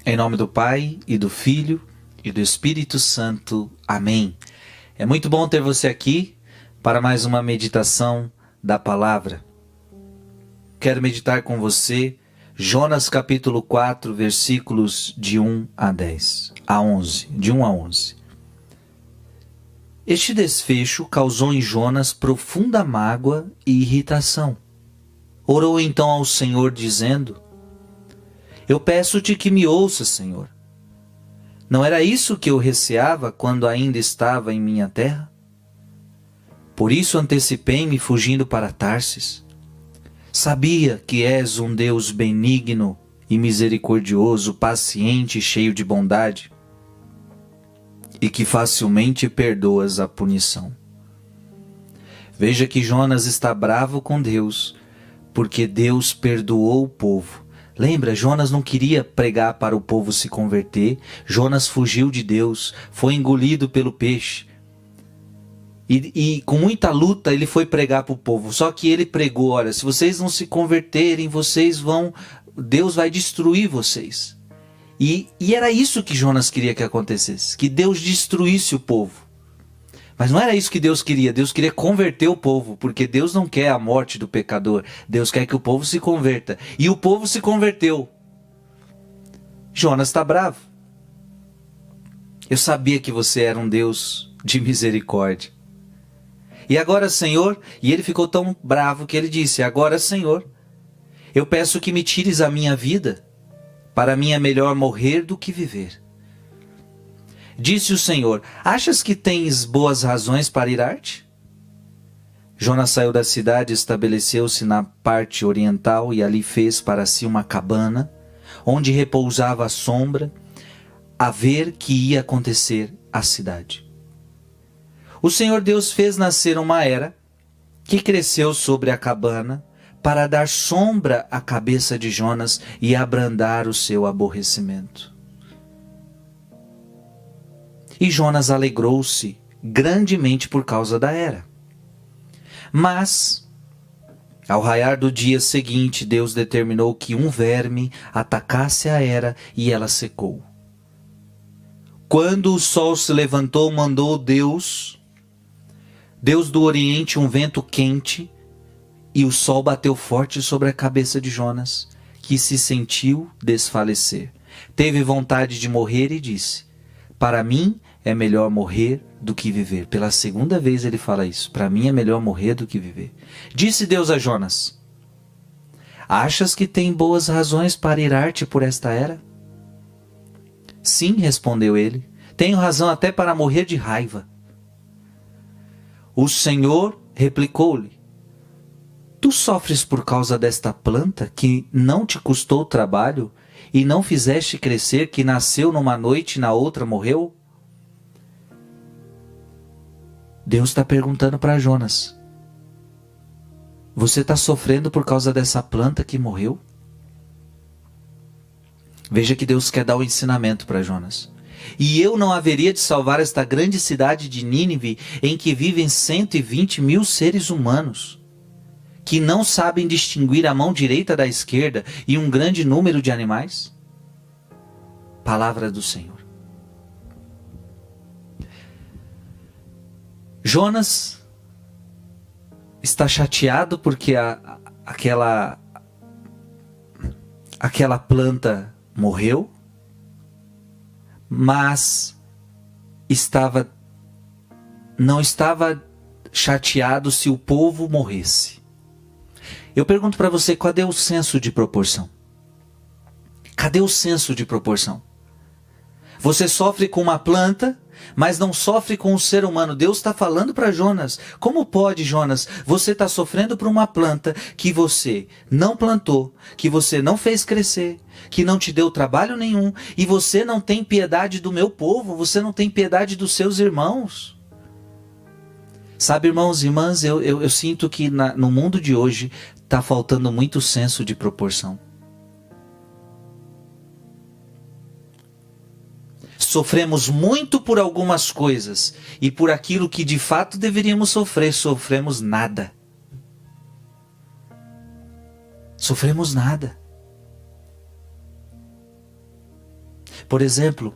Em nome do Pai, e do Filho, e do Espírito Santo. Amém. É muito bom ter você aqui para mais uma meditação da palavra. Quero meditar com você Jonas capítulo 4, versículos de 1 a 10, a 11, de 1 a 11. Este desfecho causou em Jonas profunda mágoa e irritação. Orou então ao Senhor dizendo: Eu peço-te que me ouça, Senhor. Não era isso que eu receava quando ainda estava em minha terra? Por isso antecipei-me fugindo para Tarsis. Sabia que és um Deus benigno e misericordioso, paciente e cheio de bondade, e que facilmente perdoas a punição. Veja que Jonas está bravo com Deus, porque Deus perdoou o povo. Lembra, Jonas não queria pregar para o povo se converter. Jonas fugiu de Deus, foi engolido pelo peixe. E com muita luta ele foi pregar para o povo. Só que ele pregou: olha, se vocês não se converterem, Deus vai destruir vocês. E era isso que Jonas queria que acontecesse, que Deus destruísse o povo. Mas não era isso que Deus queria converter o povo, porque Deus não quer a morte do pecador, Deus quer que o povo se converta. E o povo se converteu. Jonas está bravo. Eu sabia que você era um Deus de misericórdia. E agora, Senhor, e ele ficou tão bravo que ele disse: agora, Senhor, eu peço que me tires a minha vida, para mim é melhor morrer do que viver. Disse o Senhor: achas que tens boas razões para irar-te? Jonas saiu da cidade, estabeleceu-se na parte oriental e ali fez para si uma cabana, onde repousava à sombra, a ver que ia acontecer à cidade. O Senhor Deus fez nascer uma era que cresceu sobre a cabana para dar sombra à cabeça de Jonas e abrandar o seu aborrecimento. E Jonas alegrou-se grandemente por causa da era. Mas, ao raiar do dia seguinte, Deus determinou que um verme atacasse a era e ela secou. Quando o sol se levantou, mandou Deus do Oriente, um vento quente, e o sol bateu forte sobre a cabeça de Jonas, que se sentiu desfalecer. Teve vontade de morrer e disse: para mim é melhor morrer do que viver. Pela segunda vez ele fala isso: para mim é melhor morrer do que viver. Disse Deus a Jonas: achas que tem boas razões para irar-te por esta era? Sim, respondeu ele, tenho razão até para morrer de raiva. O Senhor replicou-lhe: tu sofres por causa desta planta que não te custou trabalho e não fizeste crescer, que nasceu numa noite e na outra morreu? Deus está perguntando para Jonas: você está sofrendo por causa dessa planta que morreu? Veja que Deus quer dar o ensinamento para Jonas. E eu não haveria de salvar esta grande cidade de Nínive, em que vivem 120 mil seres humanos, que não sabem distinguir a mão direita da esquerda, e um grande número de animais? Palavra do Senhor. Jonas está chateado porque aquela planta morreu, mas não estava chateado se o povo morresse. Eu pergunto para você: cadê o senso de proporção? Cadê o senso de proporção? Você sofre com uma planta, mas não sofre com o ser humano. Deus está falando para Jonas: como pode, Jonas, você está sofrendo por uma planta que você não plantou, que você não fez crescer, que não te deu trabalho nenhum, e você não tem piedade do meu povo, você não tem piedade dos seus irmãos? Sabe, irmãos e irmãs, eu sinto que no mundo de hoje está faltando muito senso de proporção. Sofremos muito por algumas coisas, e por aquilo que de fato deveríamos sofrer, sofremos nada. Sofremos nada. Por exemplo,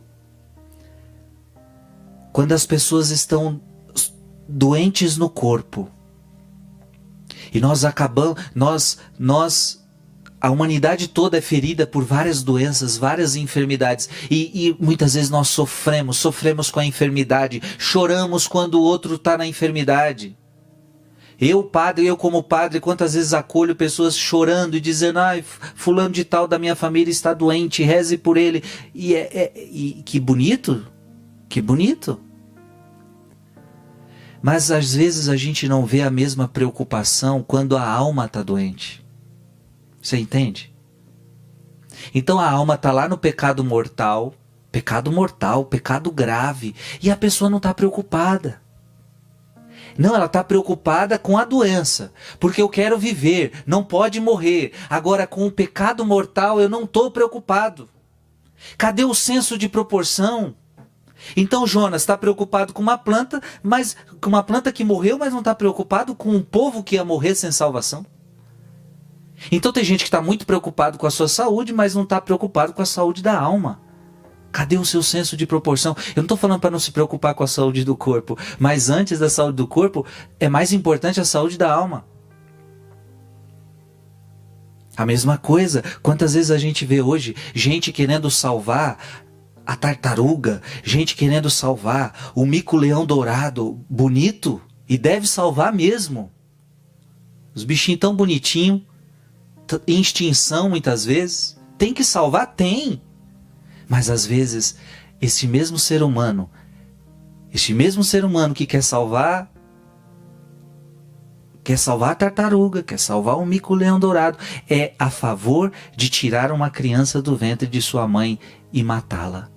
quando as pessoas estão doentes no corpo, e a humanidade toda é ferida por várias doenças, várias enfermidades, e muitas vezes nós sofremos com a enfermidade, choramos quando o outro está na enfermidade. Eu como padre, quantas vezes acolho pessoas chorando e dizendo: ai, fulano de tal da minha família está doente, reze por ele. E que bonito, que bonito. Mas às vezes a gente não vê a mesma preocupação quando a alma está doente. Você entende? Então a alma está lá no pecado mortal, pecado grave, e a pessoa não está preocupada. Não, ela está preocupada com a doença, porque eu quero viver, não pode morrer. Agora, com o pecado mortal, eu não estou preocupado. Cadê o senso de proporção? Então Jonas está preocupado com uma planta que morreu, mas não está preocupado com um povo que ia morrer sem salvação. Então tem gente que está muito preocupado com a sua saúde, mas não está preocupado com a saúde da alma. Cadê o seu senso de proporção? Eu não estou falando para não se preocupar com a saúde do corpo, mas antes da saúde do corpo, é mais importante a saúde da alma. A mesma coisa, quantas vezes a gente vê hoje gente querendo salvar a tartaruga, gente querendo salvar o mico-leão dourado, bonito, e deve salvar mesmo. Os bichinhos tão bonitinhos, em extinção muitas vezes, tem que salvar? Tem. Mas às vezes, esse mesmo ser humano que quer salvar a tartaruga, quer salvar o mico-leão dourado, é a favor de tirar uma criança do ventre de sua mãe e matá-la.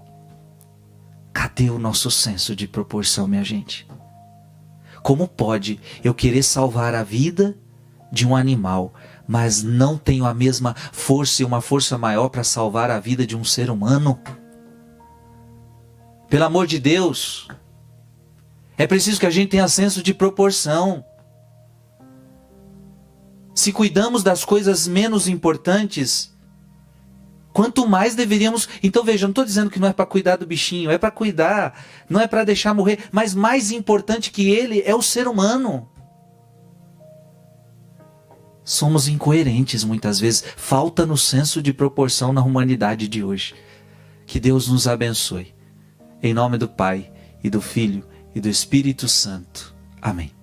Cadê o nosso senso de proporção, minha gente? Como pode eu querer salvar a vida de um animal, mas não tenho a mesma força e uma força maior para salvar a vida de um ser humano? Pelo amor de Deus, é preciso que a gente tenha senso de proporção. Se cuidamos das coisas menos importantes, quanto mais deveríamos... Então veja, não estou dizendo que não é para cuidar do bichinho, é para cuidar, não é para deixar morrer, mas mais importante que ele é o ser humano. Somos incoerentes muitas vezes, falta no senso de proporção na humanidade de hoje. Que Deus nos abençoe. Em nome do Pai, e do Filho, e do Espírito Santo. Amém.